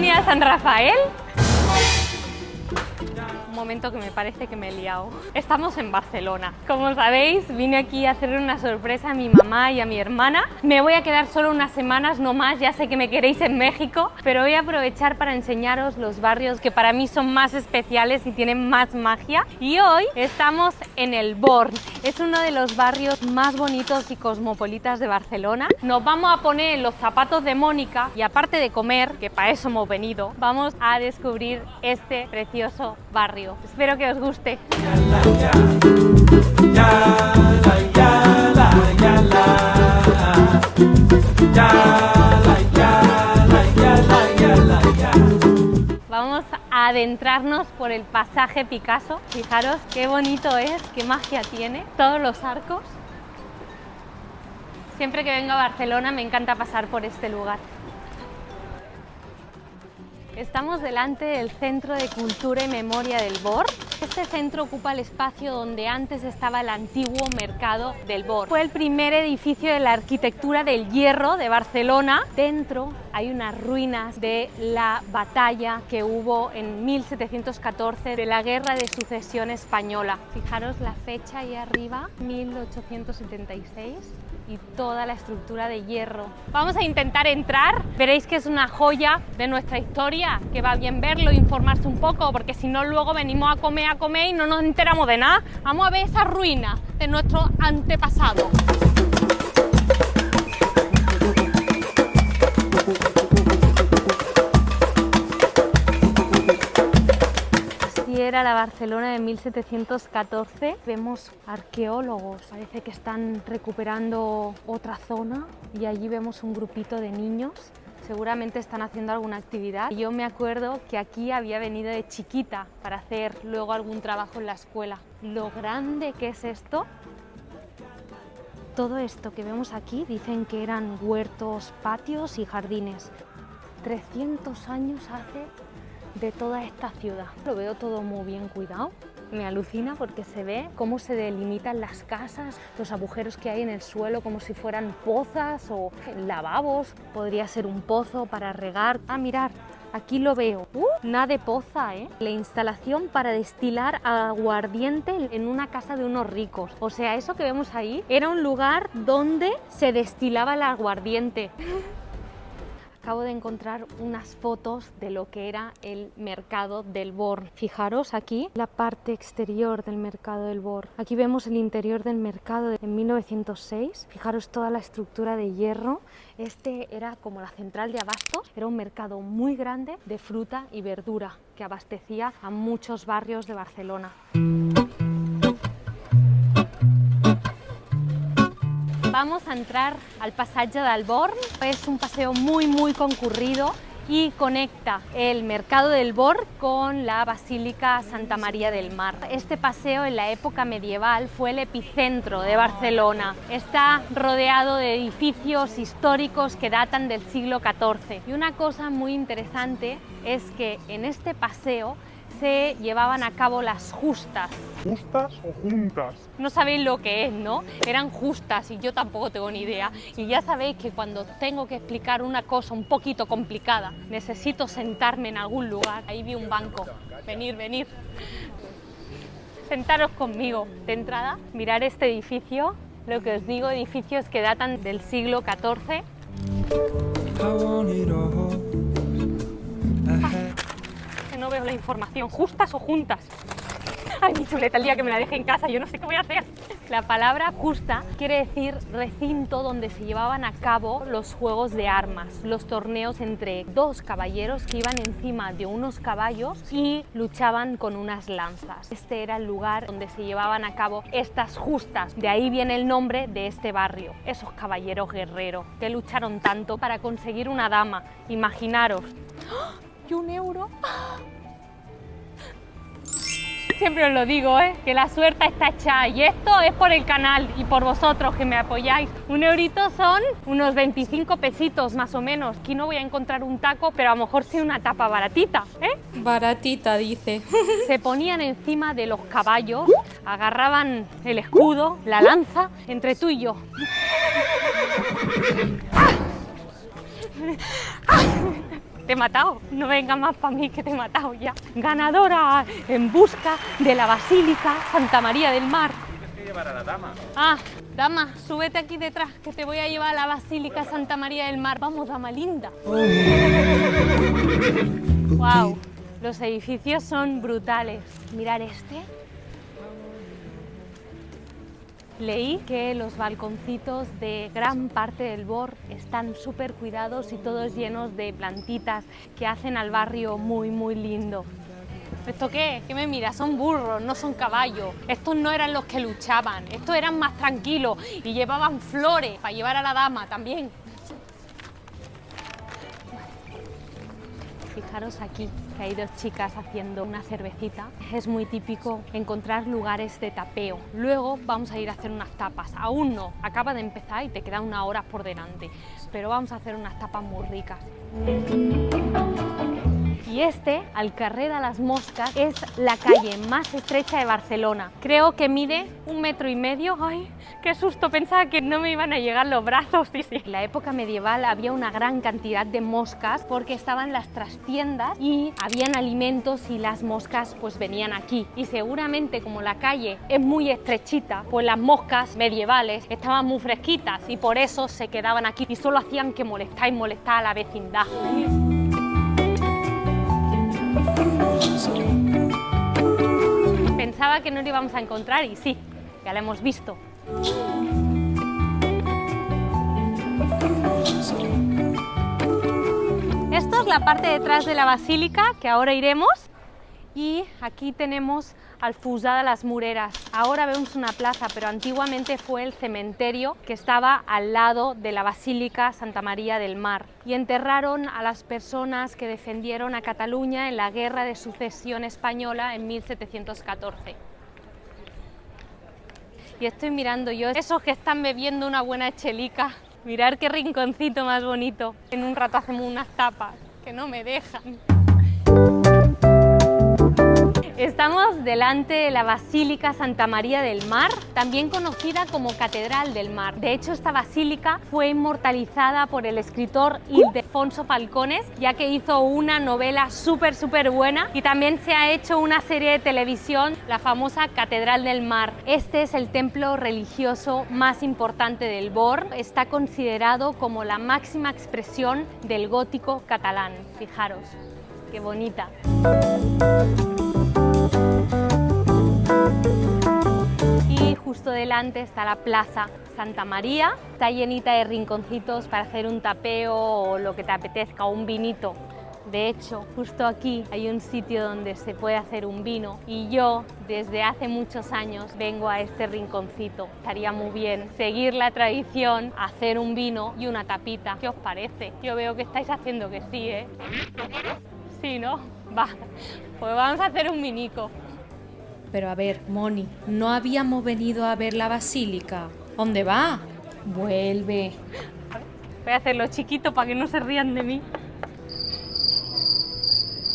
Colonia San Rafael. Un momento que me parece que me he liado. Estamos en Barcelona. Como sabéis, vine aquí a hacerle una sorpresa a mi mamá y a mi hermana. Me voy a quedar solo unas semanas, no más, ya sé que me queréis en México, pero voy a aprovechar para enseñaros los barrios que para mí son más especiales y tienen más magia. Y hoy estamos en el Born. Es uno de los barrios más bonitos y cosmopolitas de Barcelona. Nos vamos a poner en los zapatos de Mónica y aparte de comer, que para eso hemos venido, vamos a descubrir este precioso barrio. Espero que os guste. Vamos a adentrarnos por el pasaje Picasso. Fijaros qué bonito es, qué magia tiene, todos los arcos. Siempre que vengo a Barcelona me encanta pasar por este lugar. Estamos delante del Centro de Cultura y Memoria del Born. Este centro ocupa el espacio donde antes estaba el antiguo mercado del Born. Fue el primer edificio de la arquitectura del hierro de Barcelona. Dentro hay unas ruinas de la batalla que hubo en 1714 de la Guerra de Sucesión Española. Fijaros la fecha ahí arriba, 1876. Y toda la estructura de hierro. Vamos a intentar entrar, veréis que es una joya de nuestra historia, que va bien verlo, informarse un poco, porque si no luego venimos a comer y no nos enteramos de nada. Vamos a ver esa ruina de nuestro antepasado. Era la Barcelona de 1714. Vemos arqueólogos, parece que están recuperando otra zona y allí vemos un grupito de niños, seguramente están haciendo alguna actividad. Yo me acuerdo que aquí había venido de chiquita para hacer luego algún trabajo en la escuela. Lo grande que es esto. Todo esto que vemos aquí dicen que eran huertos, patios y jardines. 300 años hace de toda esta ciudad. Lo veo todo muy bien cuidado. Me alucina porque se ve cómo se delimitan las casas, los agujeros que hay en el suelo como si fueran pozas o lavabos. Podría ser un pozo para regar. Ah, mirad, aquí lo veo. Nada de poza, ¿eh? La instalación para destilar aguardiente en una casa de unos ricos. O sea, eso que vemos ahí era un lugar donde se destilaba el aguardiente. Acabo de encontrar unas fotos de lo que era el mercado del Born. Fijaros aquí la parte exterior del mercado del Born. Aquí vemos el interior del mercado en 1906. Fijaros toda la estructura de hierro. Este era como la central de abasto. Era un mercado muy grande de fruta y verdura que abastecía a muchos barrios de Barcelona. Vamos a entrar al pasaje del Born. Es un paseo muy concurrido y conecta el mercado del Born con la Basílica Santa María del Mar. Este paseo en la época medieval fue el epicentro de Barcelona. Está rodeado de edificios históricos que datan del siglo XIV. Y una cosa muy interesante es que en este paseo se llevaban a cabo las justas. ¿Justas o juntas? No sabéis lo que es, ¿no? Eran justas y yo tampoco tengo ni idea. Y ya sabéis que cuando tengo que explicar una cosa un poquito complicada, necesito sentarme en algún lugar. Ahí vi un banco. Venid. Sentaros conmigo. De entrada, mirar este edificio. Lo que os digo, edificios que datan del siglo XIV. No veo la información, ¿justas o juntas? Ay, mi chuleta, el día que me la deje en casa, yo no sé qué voy a hacer. La palabra justa quiere decir recinto donde se llevaban a cabo los juegos de armas, los torneos entre dos caballeros que iban encima de unos caballos y luchaban con unas lanzas. Este era el lugar donde se llevaban a cabo estas justas. De ahí viene el nombre de este barrio, esos caballeros guerreros que lucharon tanto para conseguir una dama. Imaginaros. ¿Y un euro? Siempre os lo digo, que la suerte está echada y esto es por el canal y por vosotros que me apoyáis. Un eurito son unos 25 pesitos más o menos. Aquí no voy a encontrar un taco, pero a lo mejor sí una tapa baratita, Baratita, dice. Se ponían encima de los caballos, agarraban el escudo, la lanza, entre tú y yo. te he matado. No venga más para mí que te he matado ya. Ganadora en busca de la Basílica Santa María del Mar. Tienes que llevar a la dama. Ah, dama, súbete aquí detrás que te voy a llevar a la Basílica Santa María del Mar. Vamos, dama linda. Wow, los edificios son brutales. Mirad este. Leí que los balconcitos de gran parte del Bor están súper cuidados y todos llenos de plantitas que hacen al barrio muy lindo. ¿Esto qué? ¿Qué me mira? Son burros, no son caballos. Estos no eran los que luchaban, estos eran más tranquilos y llevaban flores para llevar a la dama también. Fijaros aquí que hay dos chicas haciendo una cervecita. Es muy típico encontrar lugares de tapeo. Luego vamos a ir a hacer unas tapas. Aún no, acaba de empezar y te quedan unas horas por delante. Pero vamos a hacer unas tapas muy ricas. Y este, al carrer de las Moscas, es la calle más estrecha de Barcelona. Creo que mide 1,5 metros. ¡Ay, qué susto! Pensaba que no me iban a llegar los brazos. Sí. En la época medieval había una gran cantidad de moscas porque estaban las trastiendas y habían alimentos y las moscas pues venían aquí. Y seguramente como la calle es muy estrechita, pues las moscas medievales estaban muy fresquitas y por eso se quedaban aquí y solo hacían que molestar y molestar a la vecindad. Pensaba que no lo íbamos a encontrar y sí, ya lo hemos visto. Esto es la parte detrás de la basílica que ahora iremos y aquí tenemos al Fossar de las Mureras. Ahora vemos una plaza, pero antiguamente fue el cementerio que estaba al lado de la Basílica Santa María del Mar y enterraron a las personas que defendieron a Cataluña en la Guerra de Sucesión Española en 1714. Y estoy mirando yo esos que están bebiendo una buena chelica. Mirad qué rinconcito más bonito. En un rato hacemos unas tapas que no me dejan. Estamos delante de la Basílica Santa María del Mar, también conocida como Catedral del Mar. De hecho, esta basílica fue inmortalizada por el escritor Ildefonso Falcones, ya que hizo una novela súper buena y también se ha hecho una serie de televisión, la famosa Catedral del Mar. Este es el templo religioso más importante del Bor. Está considerado como la máxima expresión del gótico catalán. Fijaros, qué bonita. Y justo delante está la Plaza Santa María, está llenita de rinconcitos para hacer un tapeo o lo que te apetezca, o un vinito. De hecho, justo aquí hay un sitio donde se puede hacer un vino y yo desde hace muchos años vengo a este rinconcito. Estaría muy bien seguir la tradición, hacer un vino y una tapita. ¿Qué os parece? Yo veo que estáis haciendo que sí, ¿eh? Sí, ¿no? Va, pues vamos a hacer un vinico. Pero a ver, Moni, ¿no habíamos venido a ver la basílica? ¿Dónde va? Vuelve. Voy a hacerlo chiquito para que no se rían de mí.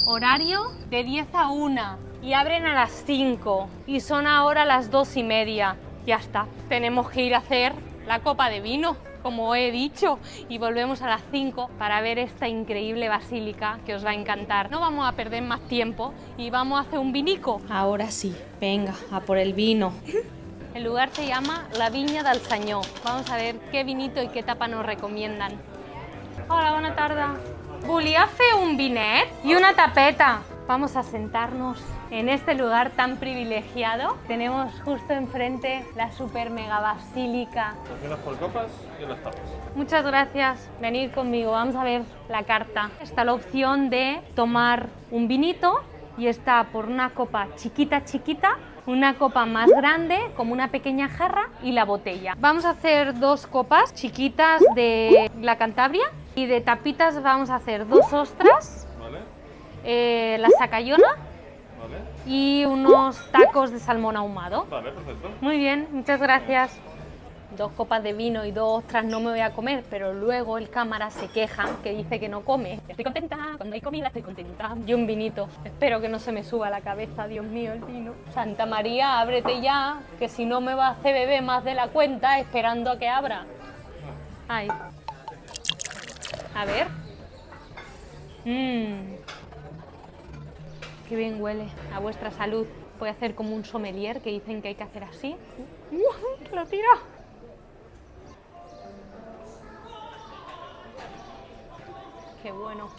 Horario de 10 a 1 y abren a las 5 y son ahora las 2:30. Ya está, tenemos que ir a hacer la copa de vino, como he dicho, y volvemos a las 5 para ver esta increíble basílica que os va a encantar. No vamos a perder más tiempo y vamos a hacer un vinico. Ahora sí, venga, a por el vino. El lugar se llama La Viña del Senyor. Vamos a ver qué vinito y qué tapa nos recomiendan. Hola, bona tarda. Volia fer un vinet y una tapeta. Vamos a sentarnos en este lugar tan privilegiado. Tenemos justo enfrente la super mega basílica. Las por copas y las tapas. Muchas gracias. Venid conmigo, vamos a ver la carta. Está la opción de tomar un vinito y está por una copa chiquita, una copa más grande, como una pequeña jarra, y la botella. Vamos a hacer 2 copas chiquitas de la Cantabria y de tapitas vamos a hacer 2 ostras, ¿vale? La sacayona, ¿vale? Y unos tacos de salmón ahumado. Vale, perfecto. Muy bien, muchas gracias. 2 copas de vino y 2 ostras no me voy a comer, pero luego el cámara se queja que dice que no come. Estoy contenta, cuando hay comida estoy contenta. Y un vinito. Espero que no se me suba a la cabeza, Dios mío, el vino. Santa María, ábrete ya, que si no me va a hacer beber más de la cuenta esperando a que abra. Ay. A ver. Qué bien huele. A vuestra salud. Voy a hacer como un sommelier, que dicen que hay que hacer así. ¡Lo tiro! ¡Qué bueno!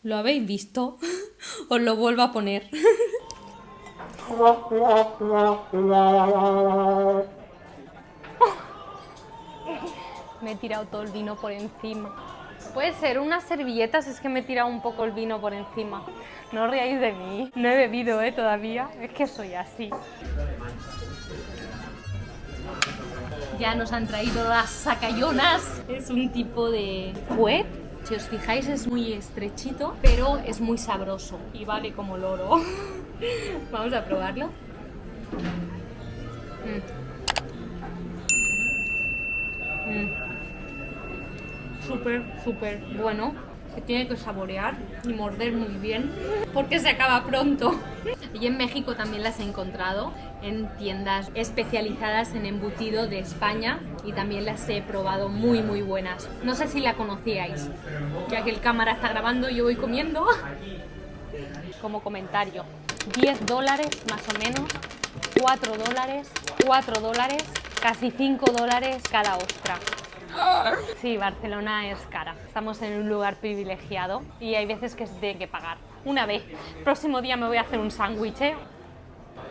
¿Lo habéis visto? Os lo vuelvo a poner. Me he tirado todo el vino por encima. Puede ser unas servilletas, es que me he tirado un poco el vino por encima. No os riáis de mí. No he bebido, todavía. Es que soy así. Ya nos han traído las sacayonas. Es un tipo de fuet. Si os fijáis es muy estrechito, pero es muy sabroso y vale como loro. Vamos a probarlo. Súper bueno. Se tiene que saborear y morder muy bien porque se acaba pronto. Y en México también las he encontrado en tiendas especializadas en embutido de España y también las he probado muy buenas. No sé si la conocíais, ya que el cámara está grabando y yo voy comiendo. Como comentario, $10 más o menos, $4, casi $5 cada ostra. Sí, Barcelona es cara. Estamos en un lugar privilegiado y hay veces que se tiene que pagar. Una vez. El próximo día me voy a hacer un sándwich.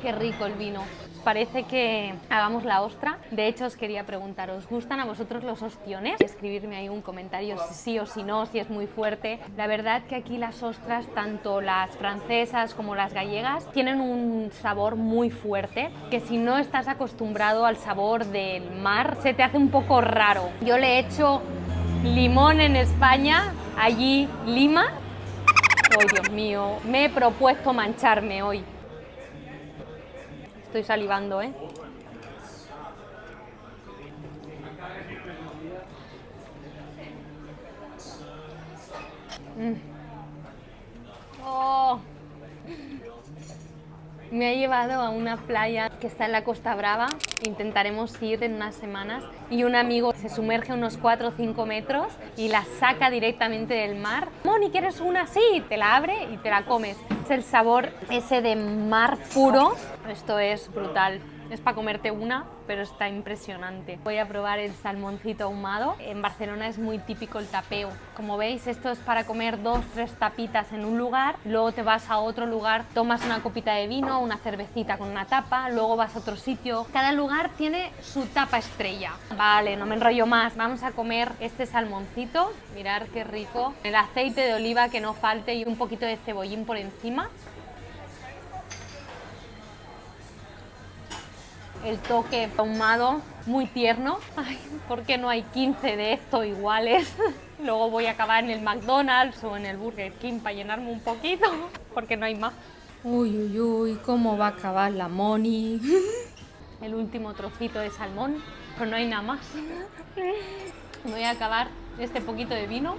Qué rico el vino. Parece que hagamos la ostra. De hecho, os quería preguntar, ¿os gustan a vosotros los ostiones? Y escribirme ahí un comentario si sí o si no, si es muy fuerte. La verdad que aquí las ostras, tanto las francesas como las gallegas, tienen un sabor muy fuerte, que si no estás acostumbrado al sabor del mar, se te hace un poco raro. Yo le he hecho limón en España, allí lima. ¡Oh, Dios mío! Me he propuesto mancharme hoy. Estoy salivando, Oh. Me ha llevado a una playa que está en la Costa Brava. Intentaremos ir en unas semanas. Y un amigo se sumerge unos 4 o 5 metros y la saca directamente del mar. Moni, ¿quieres una? Sí, te la abre y te la comes. Es el sabor ese de mar puro. Esto es brutal. Es para comerte una, pero está impresionante. Voy a probar el salmoncito ahumado. En Barcelona es muy típico el tapeo. Como veis, esto es para comer 2 o 3 tapitas en un lugar, luego te vas a otro lugar, tomas una copita de vino, una cervecita con una tapa, luego vas a otro sitio. Cada lugar tiene su tapa estrella. Vale, no me enrollo más. Vamos a comer este salmoncito. Mirad qué rico. El aceite de oliva que no falte y un poquito de cebollín por encima. El toque ahumado, muy tierno. Ay, ¿por qué no hay 15 de estos iguales? Luego voy a acabar en el McDonald's o en el Burger King para llenarme un poquito, porque no hay más. Uy, ¿cómo va a acabar la Moni? El último trocito de salmón, pero no hay nada más. Voy a acabar este poquito de vino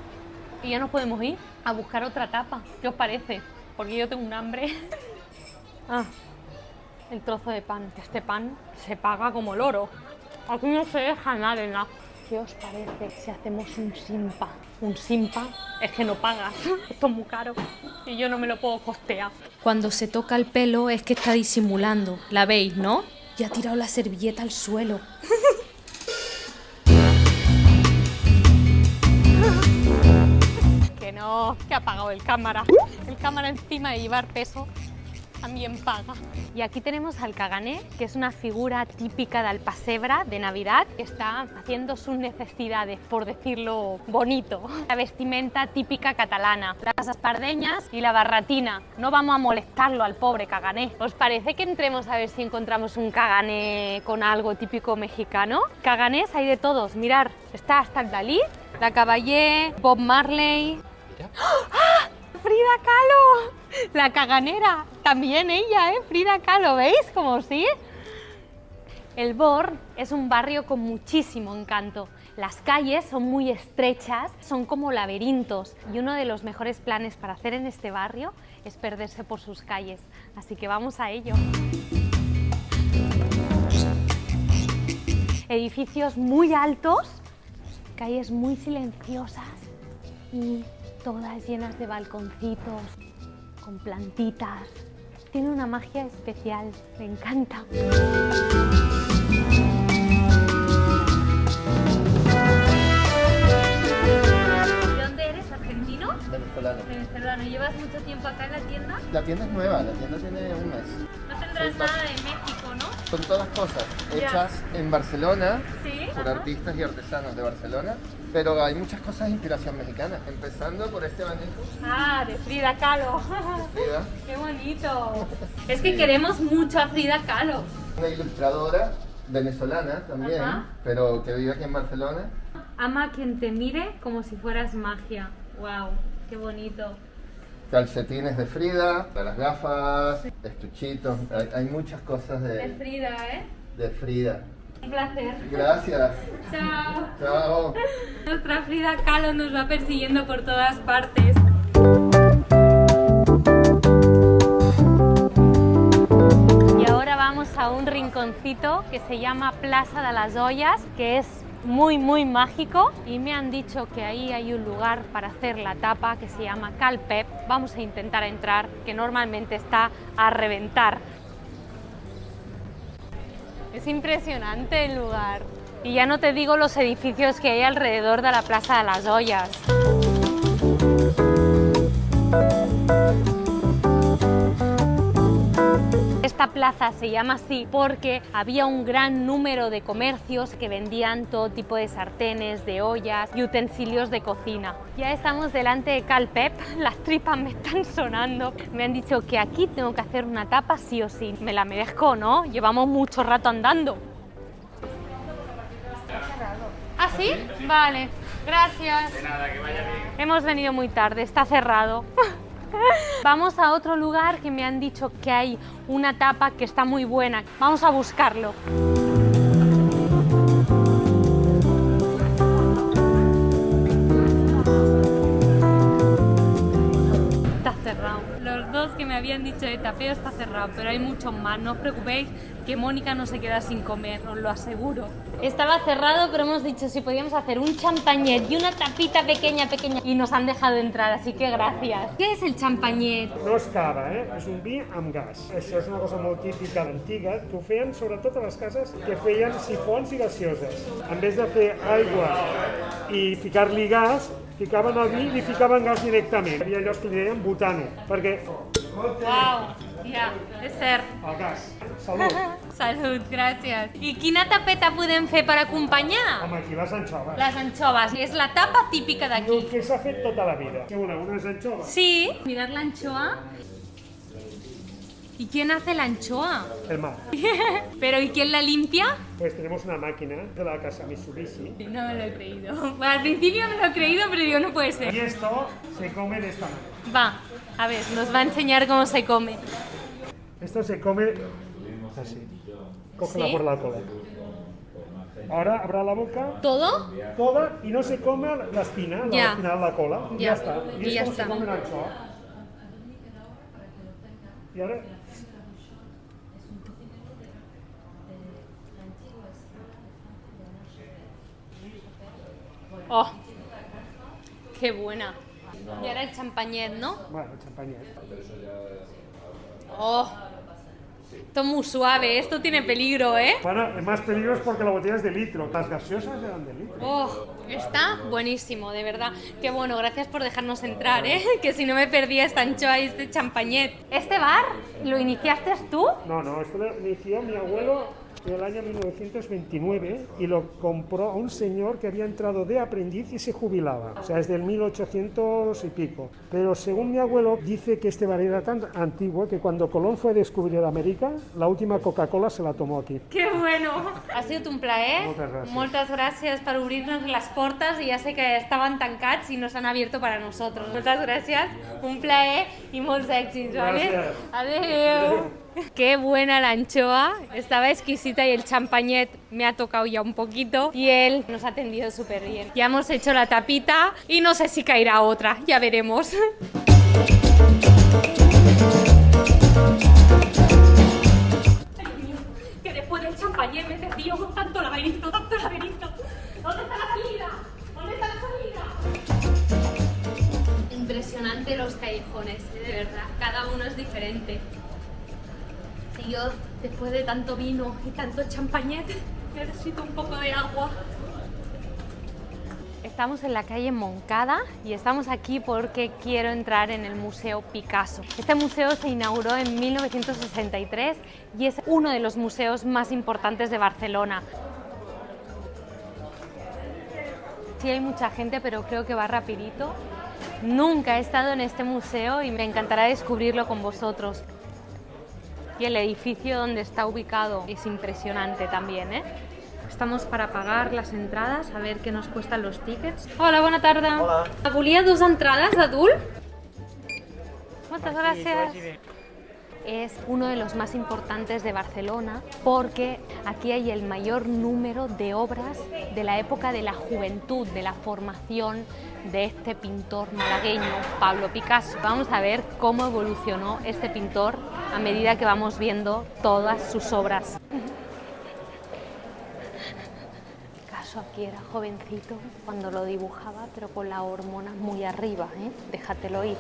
y ya nos podemos ir a buscar otra tapa. ¿Qué os parece? Porque yo tengo un hambre. El trozo de pan, que este pan se paga como el oro. Aquí no se deja nada en la... ¿Qué os parece si hacemos un simpa? Un simpa es que no pagas, esto es muy caro y yo no me lo puedo costear. Cuando se toca el pelo es que está disimulando, la veis, ¿no? Y ha tirado la servilleta al suelo. Que no, que ha apagado el cámara. El cámara encima de llevar peso también paga. Y aquí tenemos al caganer, que es una figura típica de Alpasebra de Navidad, que está haciendo sus necesidades, por decirlo bonito. La vestimenta típica catalana, las espardeñas y la barratina. No vamos a molestarlo al pobre caganer. ¿Os parece que entremos a ver si encontramos un caganer con algo típico mexicano? Caganés hay de todos, mirad, está hasta el Dalí, la Caballé, Bob Marley. ¡Ah! ¡Frida Kahlo! La caganera, también ella, Frida Kahlo, ¿veis? Como sí. El Born es un barrio con muchísimo encanto. Las calles son muy estrechas, son como laberintos y uno de los mejores planes para hacer en este barrio es perderse por sus calles. Así que vamos a ello. Edificios muy altos, calles muy silenciosas y todas llenas de balconcitos, con plantitas. Tiene una magia especial, me encanta. ¿De dónde eres? ¿Argentino? Venezolano. Venezolano. ¿Llevas mucho tiempo acá en la tienda? La tienda es nueva, la tienda tiene un mes. No tendrás nada de México, ¿no? Son todas cosas hechas en Barcelona Sí. por artistas y artesanos de Barcelona, pero hay muchas cosas de inspiración mexicana, empezando por este abanico. Ah, de Frida Kahlo. Frida, ¡Qué bonito! Es que queremos mucho a Frida Kahlo. una ilustradora venezolana también, Ajá. pero que vive aquí en Barcelona. Ama a quien te mire como si fueras magia. ¡Wow! ¡Qué bonito! Calcetines de Frida, las gafas, estuchitos, hay muchas cosas De Frida, ¿eh? de Frida. Un placer. Gracias. Chao. Chao. Nuestra Frida Kahlo nos va persiguiendo por todas partes. Y ahora vamos a un rinconcito que se llama Plaza de las Ollas, que es muy mágico, y me han dicho que ahí hay un lugar para hacer la tapa que se llama Cal Pep. Vamos a intentar entrar, que normalmente está a reventar. Es impresionante el lugar. Y ya no te digo los edificios que hay alrededor de la Plaza de las Ollas. Esta plaza se llama así porque había un gran número de comercios que vendían todo tipo de sartenes, de ollas y utensilios de cocina. Ya estamos delante de Cal Pep, las tripas me están sonando. Me han dicho que aquí tengo que hacer una tapa sí o sí. Me la merezco, ¿no? Llevamos mucho rato andando. ¿Ah, sí? Vale, gracias. De nada, que vaya bien. Hemos venido muy tarde, está cerrado. Vamos a otro lugar que me han dicho que hay una tapa que está muy buena. Vamos a buscarlo. Está cerrado. Los dos que me habían dicho de tapeo está cerrado, pero hay muchos más. No os preocupéis que Mónica no se queda sin comer, os lo aseguro. Estaba cerrado, pero hemos dicho si podíamos hacer un champañet y una tapita pequeña y nos han dejado entrar, así que gracias. ¿Qué es el champañet? No és cava, és un vi amb gas. Això és una cosa molt típica antiga, que ho feien sobretot a les cases que feien sifons i gaseoses. En vez de fer aigua i ficar-li gas, ficaven el vi i li ficaven gas directament. Hi havia allò que li deien butano, perquè Wow, ja, és cert. el gas. Salut. Salut, gràcies. I quina tapeta podem fer per acompanyar? Home, aquí les anxoves. Les anchoves. És la tapa típica El d'aquí. que s'ha fet tota la vida. Unes anxoves. Sí, mirad la anchoa. ¿Y quién hace la anchoa? El mar. ¿Pero y quién la limpia? Pues tenemos una máquina de la casa Mitsubishi. No me lo he creído. Bueno, al principio me lo he creído, pero digo, no puede Y ser. esto se come de esta manera. Va, a ver, nos va a enseñar cómo se come. Esto se come así. Cógela ¿Sí? por la cola. Ahora abra la boca. ¿Todo? Toda y no se come la espina, Ya. al final la cola. Ya. Ya está. Y es ya como está. se come la anchoa. Y ahora ¡Oh! ¡Qué buena! Y ahora el champañet, ¿no? bueno, champaña. ¡Oh! Esto es muy suave, esto tiene peligro, ¿eh? Bueno, es más peligroso porque la botella es de litro. Las gaseosas eran de litro. ¡Oh! Está buenísimo, de verdad. Qué bueno, gracias por dejarnos entrar, ¿eh? Que si no me perdía esta anchoa y este champañet. ¿Este bar lo iniciaste tú? No, esto lo inició mi abuelo en el año 1929 y lo compró a un señor que había entrado de aprendiz y se jubilaba. O sea, es del 1800 y pico. Pero según mi abuelo, dice que este bar era tan antiguo que cuando Colón fue a descubrir América, la última Coca-Cola se la tomó aquí. ¡Qué bueno! Ha sido un plaer. Moltes gràcies. Moltes gràcies per obrir-nos les portes i ja sé que estaven tancats i nos han abierto para nosotros. Moltes gràcies, un plaer i molts èxits, ¿vale? Gràcies. Adeu. Qué buena la anchoa, estaba exquisita y el champañet me ha tocado ya un poquito y él nos ha atendido súper bien. Ya hemos hecho la tapita y no sé si caerá otra, ya veremos. Ay, Dios, que después del champañet me desvío tanto laberinto. ¿Dónde está la salida? impresionante los callejones, de verdad, cada uno es diferente. Y yo, después de tanto vino y tanto champañet, necesito un poco de agua. Estamos en la calle Moncada y estamos aquí porque quiero entrar en el Museo Picasso. Este museo se inauguró en 1963 y es uno de los museos más importantes de Barcelona. Sí hay mucha gente, pero creo que va rapidito. Nunca he estado en este museo y me encantará descubrirlo con vosotros. Y el edificio donde está ubicado es impresionante también, ¿eh? Estamos para pagar las entradas, a ver qué nos cuestan los tickets. Hola, bona tarda. Hola. Volia dos entrades d'adult? Moltes gràcies. Es uno de los más importantes de Barcelona porque aquí hay el mayor número de obras de la época de la juventud, de la formación de este pintor malagueño, Pablo Picasso. Vamos a ver cómo evolucionó este pintor a medida que vamos viendo todas sus obras. Picasso aquí era jovencito cuando lo dibujaba, pero con la hormona muy arriba, ¿eh? Déjatelo ir,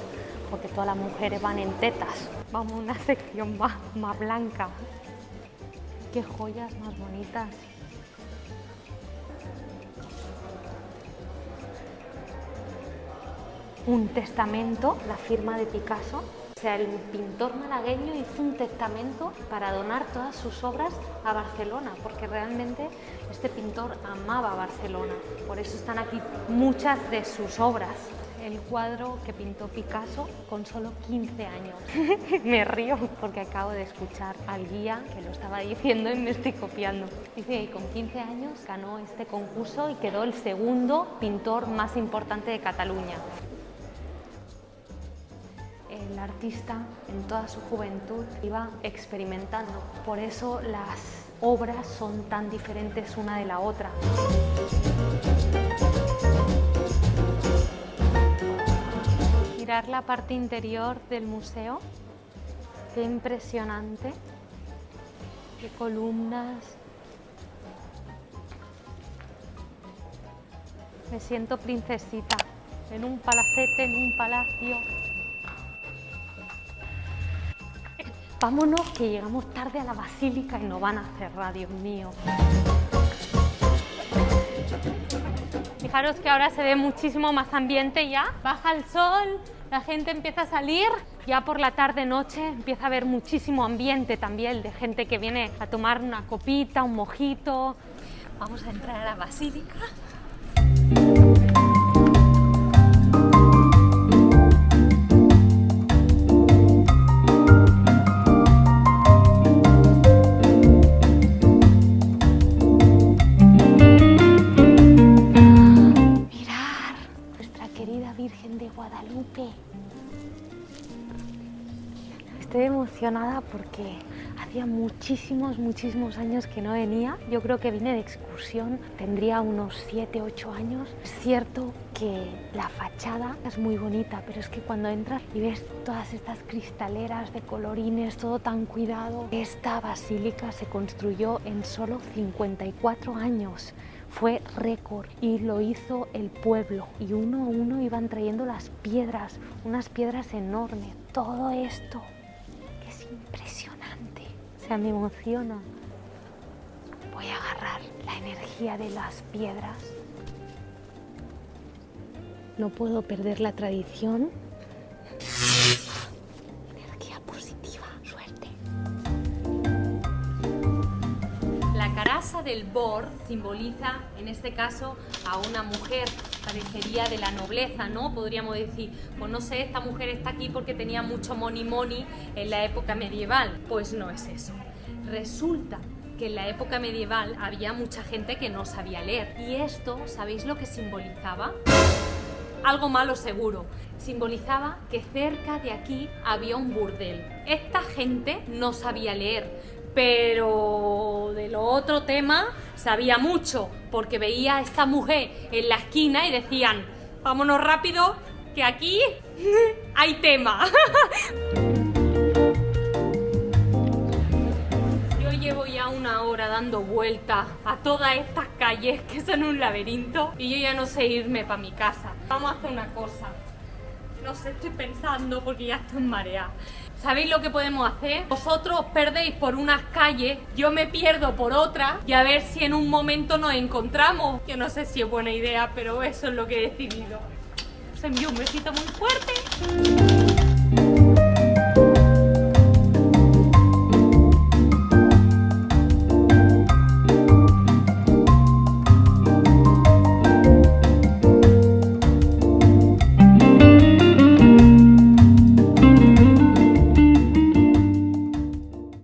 porque todas las mujeres van en tetas. Vamos a una sección más blanca. Qué joyas más bonitas. Un testamento, la firma de Picasso. O sea, el pintor malagueño hizo un testamento para donar todas sus obras a Barcelona, porque realmente este pintor amaba Barcelona. Por eso están aquí muchas de sus obras. El cuadro que pintó Picasso con solo 15 años. Me río porque acabo de escuchar al guía que lo estaba diciendo y me estoy copiando. Dice que con 15 años ganó este concurso y quedó el segundo pintor más importante de Cataluña. El artista en toda su juventud iba experimentando, por eso las obras son tan diferentes una de la otra. Mirar la parte interior del museo, qué impresionante, qué columnas. Me siento princesita, en un palacete, en un palacio. Vámonos, que llegamos tarde a la basílica y nos van a cerrar, Dios mío. Fijaros que ahora se ve muchísimo más ambiente ya. Baja el sol, la gente empieza a salir. Ya por la tarde-noche empieza a haber muchísimo ambiente también de gente que viene a tomar una copita, un mojito. Vamos a entrar a la basílica. Estoy emocionada porque hacía muchísimos años que no venía. Yo creo que vine de excursión, tendría unos 7, 8 años. Es cierto que la fachada es muy bonita, pero es que cuando entras y ves todas estas cristaleras de colorines, todo tan cuidado. Esta basílica se construyó en solo 54 años. Fue récord y lo hizo el pueblo y uno a uno iban trayendo las piedras, unas piedras enormes. Todo esto que es impresionante, o sea, me emociona. Voy a agarrar la energía de las piedras. No puedo perder la tradición. Energía positiva, suerte. La caraza del bord simboliza, en este caso, a una mujer, parecería de la nobleza, ¿no? Podríamos decir, pues no sé, esta mujer está aquí porque tenía mucho money en la época medieval. Pues no es eso. Resulta que en la época medieval había mucha gente que no sabía leer. Y esto, ¿sabéis lo que simbolizaba? Algo malo seguro. Simbolizaba que cerca de aquí había un burdel. Esta gente no sabía leer, pero de lo otro tema sabía mucho, porque veía a esta mujer en la esquina y decían, vámonos rápido, que aquí hay tema. Yo llevo ya una hora dando vueltas a todas estas calles que son un laberinto y yo ya no sé irme para mi casa. Vamos a hacer una cosa. No sé, estoy pensando porque ya estoy mareada. ¿Sabéis lo que podemos hacer? Vosotros os perdéis por unas calles, yo me pierdo por otras y a ver si en un momento nos encontramos. Yo no sé si es buena idea, pero eso es lo que he decidido. Os envío un besito muy fuerte.